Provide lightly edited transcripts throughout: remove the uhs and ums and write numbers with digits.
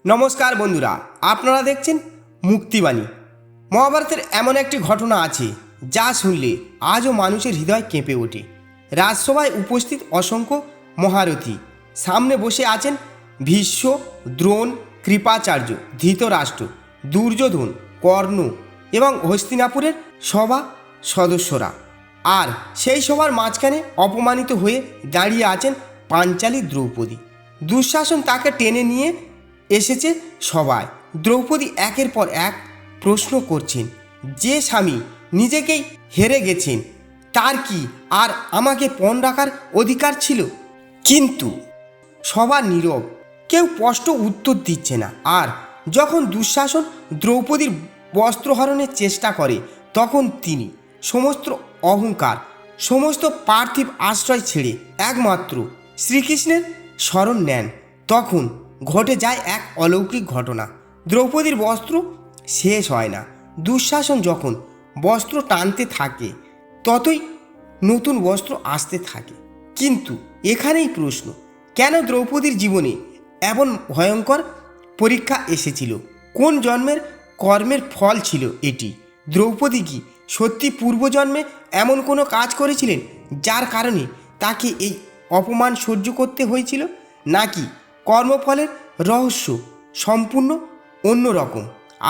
নমস্কার বন্ধুরা, আপনারা দেখছেন মুক্তিবাণী। মহাভারতের এমন একটি ঘটনা আছে যা শুনলে আজও মানুষের হৃদয় কেঁপে ওঠে। রাজসভায় উপস্থিত অসংখ্য মহারথী, সামনে বসে আছেন ভীষ্ম, দ্রোণ, কৃপাচার্য, ধৃতরাষ্ট্র, দুর্যোধন, কর্ণ এবং হস্তিনাপুরের সভা সদস্যরা। আর সেই সবার মাঝখানে অপমানিত হয়ে দাঁড়িয়ে আছেন পাঞ্চালী দ্রৌপদী। দুঃশাসন তাকে টেনে নিয়ে এসেছে সবাই। দ্রৌপদী একের পর এক প্রশ্ন করছেন, যে স্বামী নিজেকেই হেরে গেছেন তার কি আর আমাকে পণ রাখার অধিকার ছিল? কিন্তু সবার নীরব, কেউ স্পষ্ট উত্তর দিচ্ছে না। আর যখন দুঃশাসন দ্রৌপদীর বস্ত্রহরণের চেষ্টা করে, তখন তিনি সমস্ত অহংকার, সমস্ত পার্থিব আশ্রয় ছেড়ে একমাত্র শ্রীকৃষ্ণের শরণ নেন। তখন ঘটে যায় এক অলৌকিক ঘটনা। দ্রৌপদীর বস্ত্র শেষ হয় না। দুঃশাসন যখন বস্ত্র টানতে থাকে, ততই নতুন বস্ত্র আসতে থাকে। কিন্তু এখানেই প্রশ্ন, কেন দ্রৌপদীর জীবনে এমন ভয়ঙ্কর পরীক্ষা এসেছিল? কোন জন্মের কর্মের ফল ছিল এটি? দ্রৌপদী কি সত্যি পূর্বজন্মে এমন কোনো কাজ করেছিলেন যার কারণে তাকে এই অপমান সহ্য করতে হয়েছিল, নাকি কর্মফলের রহস্য সম্পূর্ণ অন্যরকম?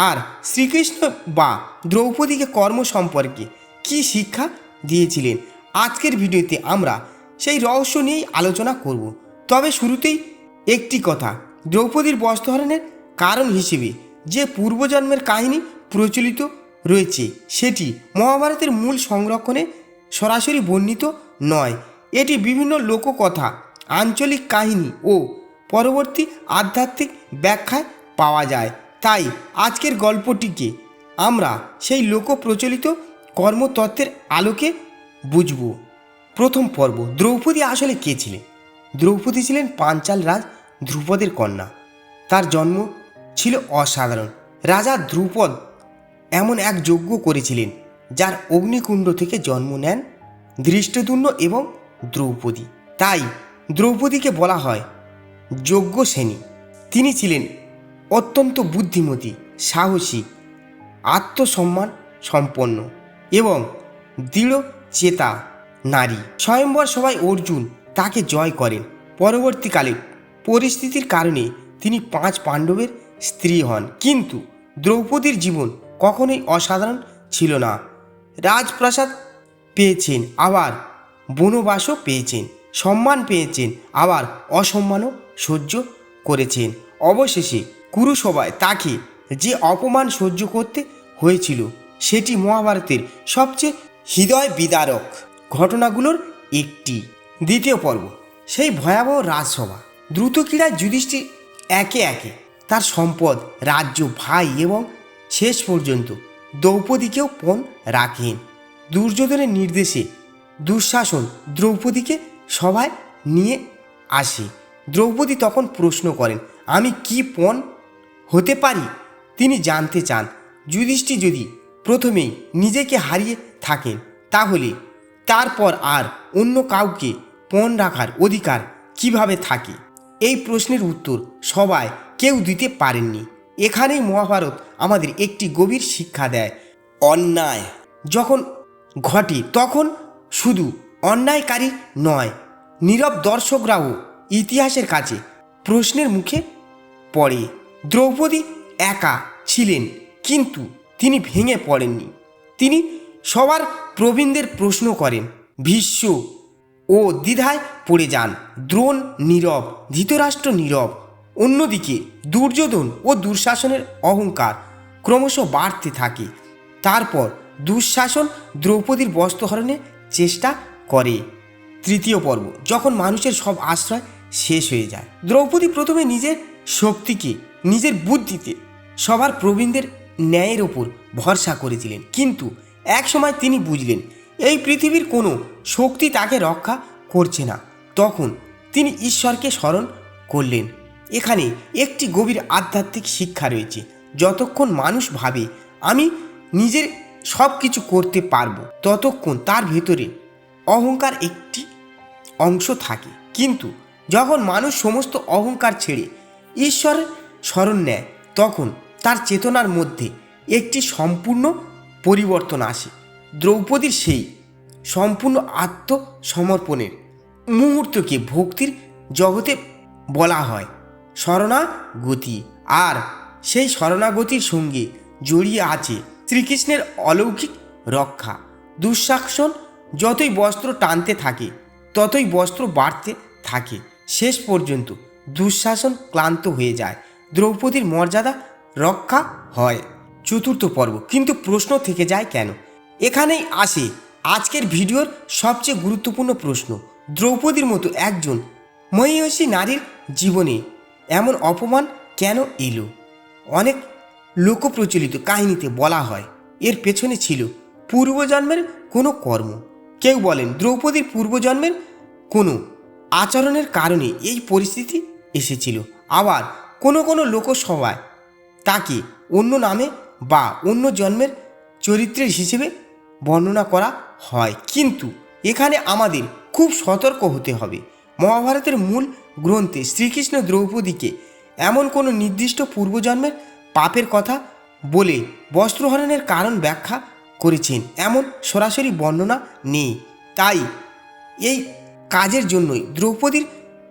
আর শ্রীকৃষ্ণ বা দ্রৌপদীকে কর্ম সম্পর্কে কী শিক্ষা দিয়েছিলেন? আজকের ভিডিওতে আমরা সেই রহস্য নিয়েই আলোচনা করব। তবে শুরুতেই একটি কথা, দ্রৌপদীর বস্ত্রহরণের কারণ হিসেবে যে পূর্বজন্মের কাহিনী প্রচলিত রয়েছে, সেটি মহাভারতের মূল সংরক্ষণে সরাসরি বর্ণিত নয়। এটি বিভিন্ন লোককথা, আঞ্চলিক কাহিনী ও পরবর্তী আধ্যাত্মিক ব্যাখ্যায় পাওয়া যায়। তাই আজকের গল্পটিকে আমরা সেই লোক প্রচলিত কর্মতত্ত্বের আলোকে বুঝব। প্রথম পর্ব, দ্রৌপদী আসলে কে ছিলেন? দ্রৌপদী ছিলেন পাঞ্চাল রাজ ধ্রুপদের কন্যা। তার জন্ম ছিল অসাধারণ। রাজা ধ্রুপদ এমন এক যজ্ঞ করেছিলেন যার অগ্নিকুণ্ড থেকে জন্ম নেন ধৃষ্টদ্যুম্ন এবং দ্রৌপদী। তাই দ্রৌপদীকে বলা হয় যজ্ঞসেনী। তিনি ছিলেন অত্যন্ত বুদ্ধিমতী, সাহসী, আত্মসম্মান সম্পন্ন এবং দৃঢ় চেতা নারী। স্বয়ম্বর সভায় অর্জুন তাকে জয় করেন। পরবর্তীকালে পরিস্থিতির কারণে তিনি 5 পাণ্ডবের স্ত্রী হন। কিন্তু দ্রৌপদীর জীবন কখনোই অসাধারণ ছিল না। রাজপ্রাসাদ পেয়েছেন, আবার বনবাসও পেয়েছেন, সম্মান পেয়েছেন, আবার অসম্মানও সহ্য করেছেন। অবশেষে কুরুসভায় তাকে যে অপমান সহ্য করতে হয়েছিল, সেটি মহাভারতের সবচেয়ে হৃদয় বিদারক ঘটনাগুলোর একটি। দ্বিতীয় পর্ব, সেই ভয়াবহ রাজসভা। দ্রুত ক্রীড়ায় যুধিষ্ঠির একে একে তার সম্পদ, রাজ্য, ভাই এবং শেষ পর্যন্ত দ্রৌপদীকেও পণ রাখেন। দুর্যোধনের নির্দেশে দুঃশাসন দ্রৌপদীকে সভায় নিয়ে আসে। দ্রৌপদী তখন প্রশ্ন করেন, আমি কি পণ হতে পারি? তিনি জানতে চান, যুধিষ্ঠির যদি প্রথমেই নিজেকে হারিয়ে থাকেন, তাহলে তারপর আর অন্য কাউকে পণ রাখার অধিকার কিভাবে থাকে? এই প্রশ্নের উত্তর সবাই কেউ দিতে পারেননি। এখানেই মহাভারত আমাদের একটি গভীর শিক্ষা দেয়। অন্যায় যখন ঘটে, তখন শুধু অন্যায়কারী নয়, নীরব দর্শকরাও ইতিহাসের কাছে প্রশ্নের মুখে পড়ে। দ্রৌপদী একা ছিলেন, কিন্তু তিনি ভেঙে পড়েননি। তিনি সবার প্রবীণদের প্রশ্ন করেন। ভীষ্ম ও দ্বিধায় পড়ে যান, দ্রোণ নীরব, ধৃতরাষ্ট্র নীরব। অন্যদিকে দুর্যোধন ও দুঃশাসনের অহংকার ক্রমশ বাড়তে থাকে। তারপর দুঃশাসন দ্রৌপদীর বস্ত্রহরণের চেষ্টা করে। তৃতীয় পর্ব, যখন মানুষের সব আশ্রয় শেষ হয়ে যায়। দ্রৌপদী প্রথমে নিজের শক্তিকে, নিজের বুদ্ধিতে, সবার প্রবীণদের ন্যায়ের ওপর ভরসা করেছিলেন। কিন্তু এক সময় তিনি বুঝলেন এই পৃথিবীর কোনো শক্তি তাকে রক্ষা করছে না। তখন তিনি ঈশ্বরকে স্মরণ করলেন। এখানে একটি গভীর আধ্যাত্মিক শিক্ষা রয়েছে। যতক্ষণ মানুষ ভাবে আমি নিজের সব কিছু করতে পারবো, ততক্ষণ তার ভেতরে অহংকার একটি অংশ থাকে। কিন্তু যখন মানুষ সমস্ত অহংকার ছেড়ে ঈশ্বরের স্মরণ নেয় তখন তার চেতনার মধ্যে একটি সম্পূর্ণ পরিবর্তন আসে। দ্রৌপদীর সেই সম্পূর্ণ আত্মসমর্পণের মুহূর্তকে ভক্তির জগতে বলা হয় শরণাগতি। আর সেই শরণাগতির সঙ্গে জড়িয়ে আছে শ্রীকৃষ্ণের অলৌকিক রক্ষা। দুঃশাসন যতই বস্ত্র টানতে থাকে ততই বস্ত্র বাড়তে থাকে। শেষ পর্যন্ত দুঃশাসন ক্লান্ত হয়ে যায়, দ্রৌপদীর মর্যাদা রক্ষা হয়। চতুর্থ পর্ব। কিন্তু প্রশ্ন থেকে যায় কেন? এখানেই আসে আজকের ভিডিওর সবচেয়ে গুরুত্বপূর্ণ প্রশ্ন। দ্রৌপদীর মতো একজন মহিষী নারীর জীবনে এমন অপমান কেন এলো? অনেক লোকপ্রচলিত কাহিনীতে বলা হয় এর পেছনে ছিল পূর্বজন্মের কোনো কর্ম। কেউ বলেন দ্রৌপদীর পূর্বজন্মের কোনো আচরণের কারণে এই পরিস্থিতি এসেছিল। আবার কোনো কোনো লোকসভায় তাকে অন্য নামে বা অন্য জন্মের চরিত্রের হিসেবে বর্ণনা করা হয়। কিন্তু এখানে আমাদের খুব সতর্ক হতে হবে। মহাভারতের মূল গ্রন্থে শ্রীকৃষ্ণ দ্রৌপদীকে এমন কোনো নির্দিষ্ট পূর্বজন্মের পাপের কথা বলে বস্ত্রহরণের কারণ ব্যাখ্যা করেছেন এমন সরাসরি বর্ণনা নেই। তাই এই কাজের জন্যই দ্রৌপদীর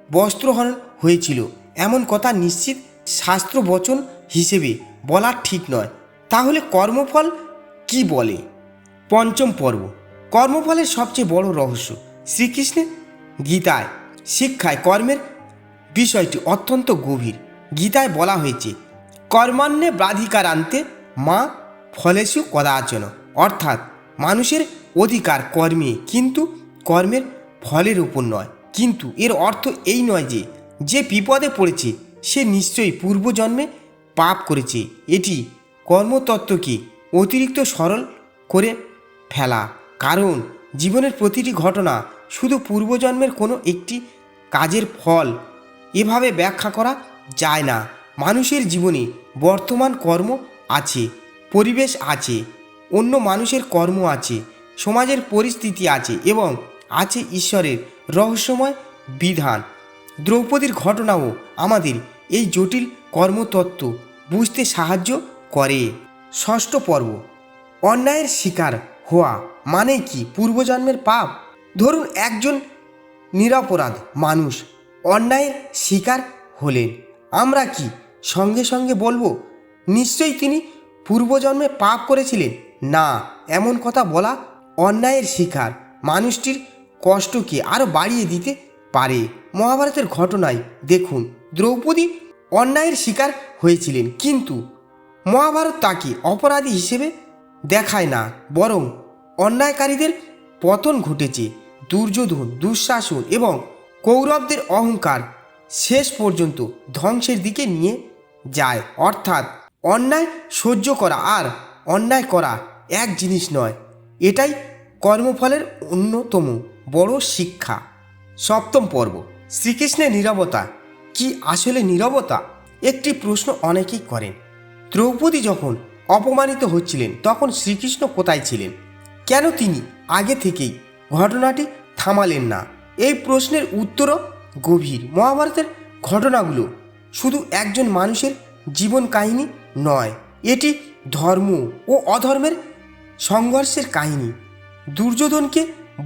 বস্ত্রহরণ হয়েছিল এমন কথা নিশ্চিত শাস্ত্রবচন হিসেবে বলা ঠিক নয়। তাহলে কর্মফল কি বলে? পঞ্চম পর্ব। কর্মফলের সবচেয়ে বড় রহস্য। শ্রীকৃষ্ণের গীতায় শিক্ষায় কর্মের বিষয়টি অত্যন্ত গভীর। গীতায় বলা হয়েছে কর্মান্যে ব্রাধিকারান্তে মা ফলেষু কদাচন, অর্থাৎ মানুষের অধিকার কর্মে কিন্তু কর্মের ফলের উপর নয়। কিন্তু এর অর্থ এই নয় যে যে বিপদে পড়েছে সে নিশ্চয়ই পূর্বজন্মে পাপ করেছে। এটি কর্মতত্ত্বকে অতিরিক্ত সরল করে ফেলা, কারণ জীবনের প্রতিটি ঘটনা শুধু পূর্বজন্মের কোনো একটি কাজের ফল এভাবে ব্যাখ্যা করা যায় না। মানুষের জীবনে বর্তমান কর্ম আছে, পরিবেশ আছে, অন্য মানুষের কর্ম আছে, সমাজের পরিস্থিতি আছে এবং আছে ঈশ্বরের রহস্যময় বিধান। দ্রৌপদীর ঘটনাও আমাদের এই জটিল কর্মতত্ত্ব বুঝতে সাহায্য করে। ষষ্ঠ পর্ব। অন্যায়ের শিকার হওয়া মানে কি পূর্বজন্মের পাপ? ধরুন একজন নিরপরাধ মানুষ অন্যায়ের শিকার হলেন, আমরা কি সঙ্গে সঙ্গে বলবো নিশ্চয়ই তিনি পূর্বজন্মে পাপ করেছিলেন? না, এমন কথা বলা অন্যায়ের শিকার মানুষটির কষ্টকে আরও বাড়িয়ে দিতে পারে। মহাভারতের ঘটনায় দেখুন, দ্রৌপদী অন্যায়ের শিকার হয়েছিলেন, কিন্তু মহাভারত তাকে অপরাধী হিসেবে দেখায় না, বরং অন্যায়কারীদের পতন ঘটেছে। দুর্যোধন, দুঃশাসন এবং কৌরবদের অহংকার শেষ পর্যন্ত ধ্বংসের দিকে নিয়ে যায়। অর্থাৎ অন্যায় সহ্য করা আর অন্যায় করা এক জিনিস নয়। এটাই কর্মফলের অন্যতম বড় শিক্ষা। সপ্তম পর্ব। শ্রীকৃষ্ণের নীরবতা কি আসলে নীরবতা? একটি প্রশ্ন অনেকেই করেন। দ্রৌপদী যখন অপমানিত হচ্ছিলেন তখন শ্রীকৃষ্ণ কোথায় ছিলেন? কেন তিনি আগে থেকেই ঘটনাটি থামালেন না? এই প্রশ্নের উত্তরও গভীর। মহাভারতের ঘটনাগুলো শুধু একজন মানুষের জীবন কাহিনী নয়, এটি ধর্ম ও অধর্মের সংঘর্ষের কাহিনী। দুর্যোধনকে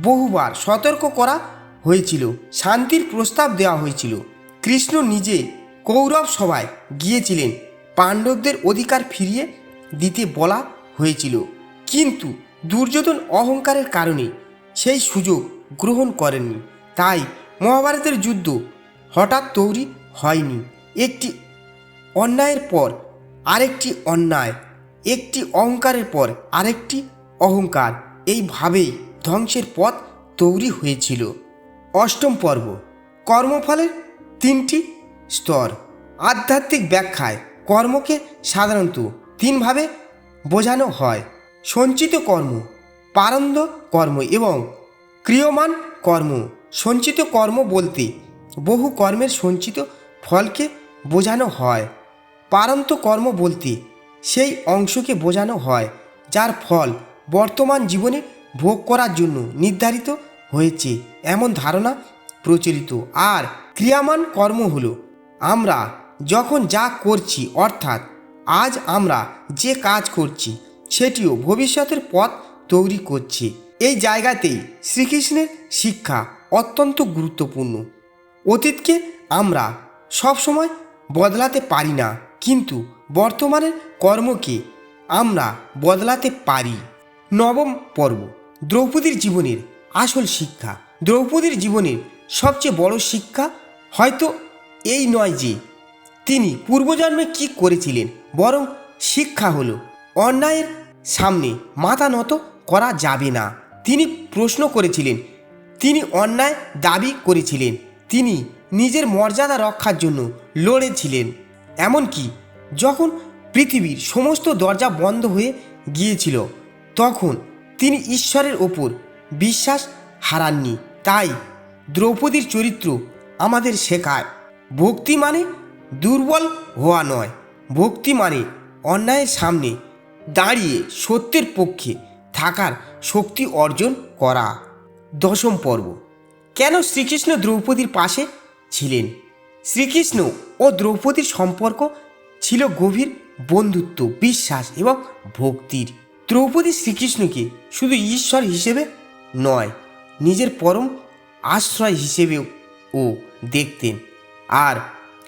বহুবার সতর্ক করা হয়েছিল, শান্তির প্রস্তাব দেওয়া হয়েছিল, কৃষ্ণ নিজে কৌরব সভায় গিয়েছিলেন, পাণ্ডবদের অধিকার ফিরিয়ে দিতে বলা হয়েছিল, কিন্তু দুর্যোধন অহংকারের কারণে সেই সুযোগ গ্রহণ করেননি। তাই মহাভারতের যুদ্ধ হঠাৎ তৈরি হয়নি। একটি অন্যায়ের পর আরেকটি অন্যায়, একটি অহংকারের পর আরেকটি অহংকার, এইভাবেই ধ্বংসের পথ তৈরি হয়েছিল। অষ্টম পর্ব। কর্মফলের তিনটি স্তর। আধ্যাত্মিক ব্যাখ্যায় কর্মকে সাধারণত তিনভাবে বোঝানো হয়: সঞ্চিত কর্ম, প্রারব্ধ কর্ম এবং ক্রিয়মান কর্ম। সঞ্চিত কর্ম বলতে বহু কর্মের সঞ্চিত ফলকে বোঝানো হয়। প্রারব্ধ কর্ম বলতে সেই অংশকে বোঝানো হয় যার ফল বর্তমান জীবনে ভোগ করার জন্য নির্ধারিত হয়েছে এমন ধারণা প্রচলিত। আর ক্রিয়ামান কর্ম হলো আমরা যখন যা করছি, অর্থাৎ আজ আমরা যে কাজ করছি সেটিও ভবিষ্যতের পথ তৈরি করছে। এই জায়গাতেই শ্রীকৃষ্ণের শিক্ষা অত্যন্ত গুরুত্বপূর্ণ। অতীতকে আমরা সবসময় বদলাতে পারি না, কিন্তু বর্তমানের কর্মকে আমরা বদলাতে পারি। নবম পর্ব, দ্রৌপদীর জীবনের আসল শিক্ষা। দ্রৌপদীর জীবনের সবচেয়ে বড় শিক্ষা হয়তো এই নয় যে তিনি পূর্বজন্মে কি করেছিলেন, বরং শিক্ষা হলো অন্যায়ের সামনে মাথা নত করা যাবে না। তিনি প্রশ্ন করেছিলেন, তিনি অন্যায় দাবি করেছিলেন, তিনি নিজের মর্যাদা রক্ষার জন্য লড়েছিলেন। এমনকি যখন পৃথিবীর সমস্ত দরজা বন্ধ হয়ে গিয়েছিল তখন তিনি ঈশ্বরের ওপর বিশ্বাস হারাননি। তাই দ্রৌপদীর চরিত্র আমাদের শেখায়, ভক্তি মানে দুর্বল হওয়া নয়, ভক্তি মানে অন্যায়ের সামনে দাঁড়িয়ে সত্যের পক্ষে থাকার শক্তি অর্জন করা। দশম পর্ব, কেন শ্রীকৃষ্ণ দ্রৌপদীর পাশে ছিলেন? শ্রীকৃষ্ণ ও দ্রৌপদীর সম্পর্ক ছিল গভীর বন্ধুত্ব, বিশ্বাস এবং ভক্তির। দ্রৌপদী শ্রীকৃষ্ণকে শুধু ঈশ্বর হিসেবে নয়, নিজের পরম আশ্রয় হিসেবেও দেখতেন। আর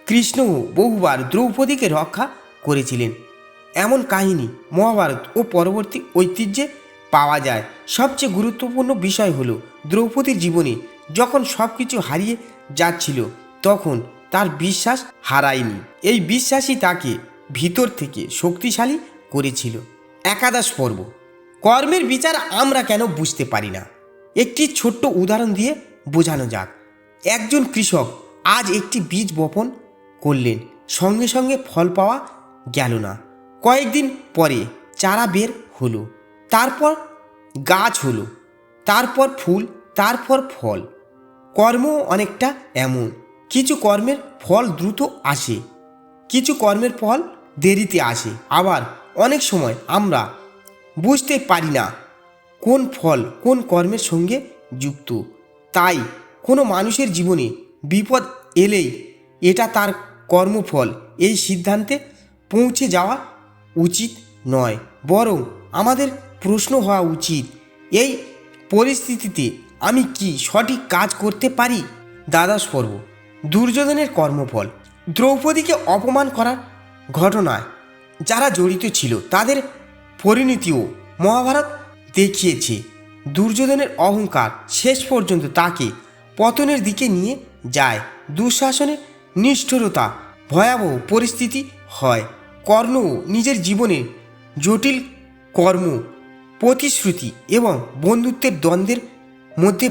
কৃষ্ণও বহুবার দ্রৌপদীকে রক্ষা করেছিলেন। এমন কাহিনী মহাভারত ও পরবর্তী ঐতিহ্যে পাওয়া যায়। সবচেয়ে গুরুত্বপূর্ণ বিষয় হলো দ্রৌপদীর জীবনে যখন সব কিছু হারিয়ে যাচ্ছিল তখন তার বিশ্বাস হারায়নি। এই বিশ্বাসই তাকে ভিতর থেকে শক্তিশালী করেছিল। একাদশ পর্ব, কর্মের বিচার আমরা কেন বুঝতে পারি না? একটি ছোট্ট উদাহরণ দিয়ে বোঝানো যাক। একজন কৃষক আজ একটি বীজ বপন করলেন, সঙ্গে সঙ্গে ফল পাওয়া গেল না। কয়েকদিন পরে চারা বের হলো, তারপর গাছ হলো, তারপর ফুল, তারপর ফল। কর্ম অনেকটা এমন। কিছু কর্মের ফল দ্রুত আসে, কিছু কর্মের ফল দেরিতে আসে। আবার অনেক সময় আমরা বুঝতে পারি না কোন ফল কোন কর্মের সঙ্গে যুক্ত। তাই কোনো মানুষের জীবনে বিপদ এলেই এটা তার কর্মফল এই সিদ্ধান্তে পৌঁছে যাওয়া উচিত নয়, বরং আমাদের প্রশ্ন হওয়া উচিত, এই পরিস্থিতিতে আমি কি সঠিক কাজ করতে পারি? দ্বাদশ পর্ব, দুর্যোধনের কর্মফল। দ্রৌপদীকে অপমান করার ঘটনায় যারা জড়িত ছিল তাদের পরিণতিও মহাভারত দেখিয়েছে। দুর্যোধনের অহংকার শেষ পর্যন্ত তাকে পতনের দিকে নিয়ে যায়। দুঃশাসনের নিষ্ঠুরতা ভয়াবহ পরিস্থিতি হয়। কর্ণও নিজের জীবনের জটিল কর্ম, প্রতিশ্রুতি এবং বন্ধুত্বের দ্বন্দ্বের মধ্যে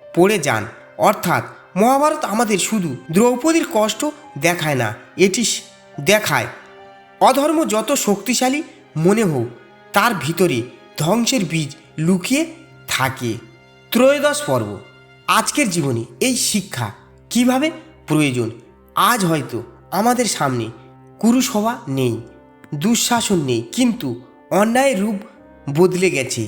পড়ে যান। অর্থাৎ মহাভারত আমাদের শুধু দ্রৌপদীর কষ্ট দেখায় না, এটি দেখায় অধর্ম যত শক্তিশালী মনে হোক তার ভিতরে ধ্বংসের বীজ লুকিয়ে থাকে। ত্রয়োদশ পর্ব, আজকের জীবনে এই শিক্ষা কিভাবে প্রয়োজন। আজ হয়তো আমাদের সামনে কুরুসভা নেই, দুঃশাসন নেই, কিন্তু অন্যায়ের রূপ বদলে গেছে।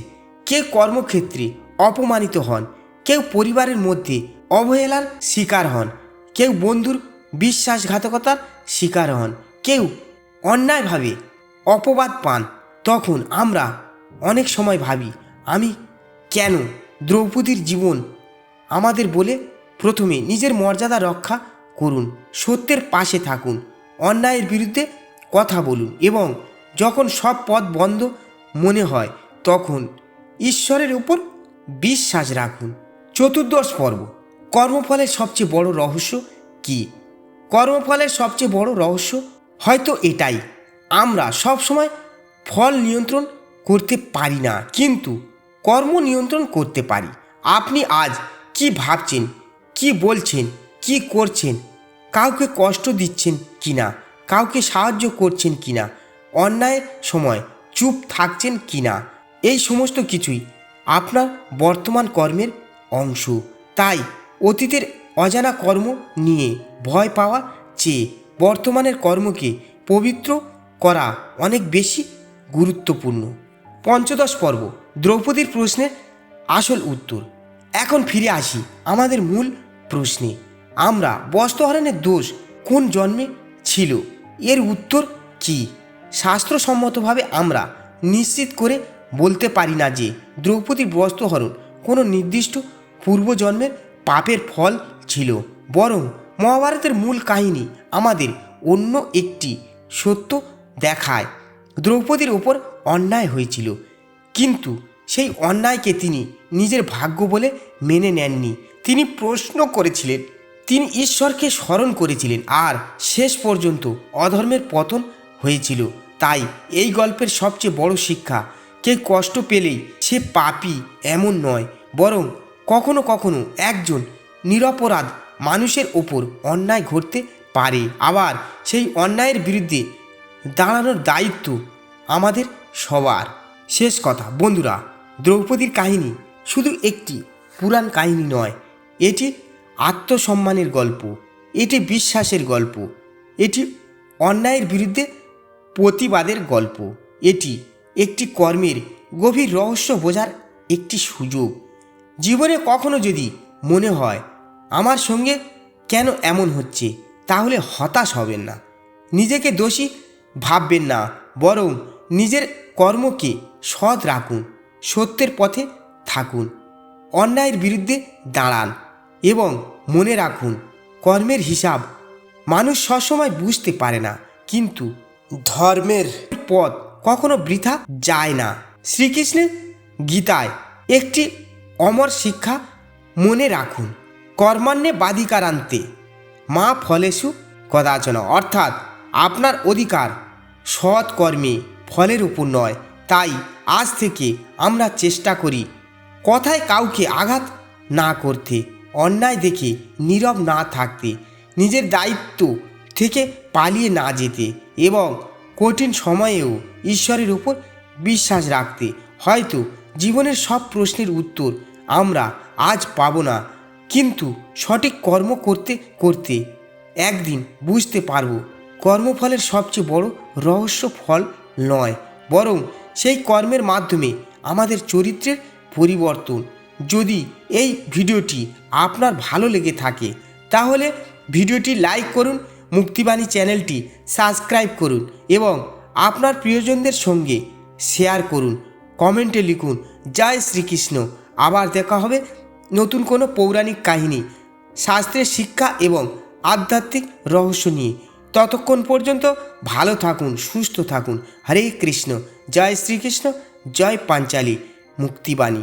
কেউ কর্মক্ষেত্রে অপমানিত হন, কেউ পরিবারের মধ্যে অবহেলার শিকার হন, কেউ বন্ধুর বিশ্বাসঘাতকতার শিকার হন, কেউ অন্যায়ভাবে অপবাদ পান। তখন আমরা অনেক সময় ভাবি, আমি কেন? দ্রৌপদীর জীবন আমাদের বলে, প্রথমে নিজের মর্যাদা রক্ষা করুন, সত্যের পাশে থাকুন, অন্যায়ের বিরুদ্ধে কথা বলুন এবং যখন সব পথ বন্ধ মনে হয় তখন ঈশ্বরের উপর বিশ্বাস রাখুন। চতুর্দশ পর্ব, কর্মফলের সবচেয়ে বড় রহস্য কি? কর্মফলের সবচেয়ে বড় রহস্য হয়তো এটাই, আমরা সবসময় ফল নিয়ন্ত্রণ করতে পারি না, কিন্তু কর্ম নিয়ন্ত্রণ করতে পারি। আপনি আজ কি ভাবছেন, কি বলছেন, কি করছেন, কাউকে কষ্ট দিচ্ছেন কিনা, কাউকে সাহায্য করছেন কিনা, অন্যায়ের সময় চুপ থাকছেন কিনা, এই সমস্ত কিছুই আপনার বর্তমান কর্মের অংশ। তাই অতীতের অজানা কর্ম নিয়ে ভয় পাওয়া চেয়ে বর্তমানের কর্মকে পবিত্র করা অনেক বেশি গুরুত্বপূর্ণ। পঞ্চদশ পর্ব, দ্রৌপদীর প্রশ্নের আসল উত্তর। এখন ফিরে আসি আমাদের মূল প্রশ্নে, আমরা বস্ত্রহরণের দোষ কোন জন্মে ছিল? এর উত্তর কি? শাস্ত্রসম্মতভাবে আমরা নিশ্চিত করে বলতে পারি না যে দ্রৌপদীর বস্ত্রহরণ কোনো নির্দিষ্ট পূর্বজন্মের পাপের ফল ছিল, বরং মহাভারতের মূল কাহিনী আমাদের অন্য একটি সত্য দেখায়। দ্রৌপদীর ওপর অন্যায় হয়েছিল, কিন্তু সেই অন্যায়কে তিনি নিজের ভাগ্য বলে মেনে নেননি। তিনি প্রশ্ন করেছিলেন, তিনি ঈশ্বরকে স্মরণ করেছিলেন, আর শেষ পর্যন্ত অধর্মের পতন হয়েছিল। তাই এই গল্পের সবচেয়ে বড় শিক্ষা, কে কষ্ট পেলেই সে পাপী এমন নয়, বরং কখনো কখনো একজন নিরপরাধ মানুষের ওপর অন্যায় ঘটতে পারে। আবার সেই অন্যায়ের বিরুদ্ধে দাঁড়ানোর দায়িত্ব আমাদের সবার। শেষ কথা বন্ধুরা, দ্রৌপদীর কাহিনী শুধু একটি পুরাণ কাহিনী নয়, এটি আত্মসম্মানের গল্প, এটি বিশ্বাসের গল্প, এটি অন্যায়ের বিরুদ্ধে প্রতিবাদের গল্প, এটি একটি কর্মের গভীর রহস্য বোঝার একটি সুযোগ। জীবনে কখনো যদি মনে হয় আমার সঙ্গে কেন এমন হচ্ছে, তাহলে হতাশ হবেন না, নিজেকে দোষী ভাববেন না, বরং নিজের কর্মকে সৎ রাখুন, সত্যের পথে থাকুন, অন্যায়ের বিরুদ্ধে দাঁড়ান এবং মনে রাখুন, কর্মের হিসাব মানুষ সবসময় বুঝতে পারে না, কিন্তু ধর্মের পথ কখনো বৃথা যায় না। শ্রীকৃষ্ণের গীতায় একটি অমর শিক্ষা মনে রাখুন, কর্মান্যে বাধিকারান্তে মা ফলেষু কদাচন, অর্থাৎ আপনার অধিকার সৎ কর্মে, ফলের উপর নয়। তাই আজ থেকে আমরা চেষ্টা করি কথায় কাউকে আঘাত না করতে, অন্যায় দেখে নীরব না থাকতে, নিজের দায়িত্ব থেকে পালিয়ে না যেতে এবং কঠিন সময়েও ঈশ্বরের উপর বিশ্বাস রাখতে। হয়তো জীবনের সব প্রশ্নের উত্তর আমরা আজ পাবো না, কিন্তু সঠিক কর্ম করতে করতে একদিন বুঝতে পারবো, কর্মফলের সবচেয়ে বড় রহস্য ফল নয়, বরং সেই কর্মের মাধ্যমে আমাদের চরিত্রের পরিবর্তন। যদি এই ভিডিওটি আপনার ভালো লেগে থাকে, তাহলে ভিডিওটি লাইক করুন, মুক্তিবাণী চ্যানেলটি সাবস্ক্রাইব করুন এবং আপনার প্রিয়জনদের সঙ্গে শেয়ার করুন। কমেন্টে লিখুন জয় শ্রীকৃষ্ণ। আবার দেখা হবে নতুন কোনো পৌরাণিক কাহিনী, শাস্ত্রের শিক্ষা এবং আধ্যাত্মিক রহস্য নিয়ে। ততক্ষণ পর্যন্ত ভালো থাকুন, সুস্থ থাকুন। হরে কৃষ্ণ। জয় শ্রীকৃষ্ণ। জয় পাঞ্চালী মুক্তিবাণী।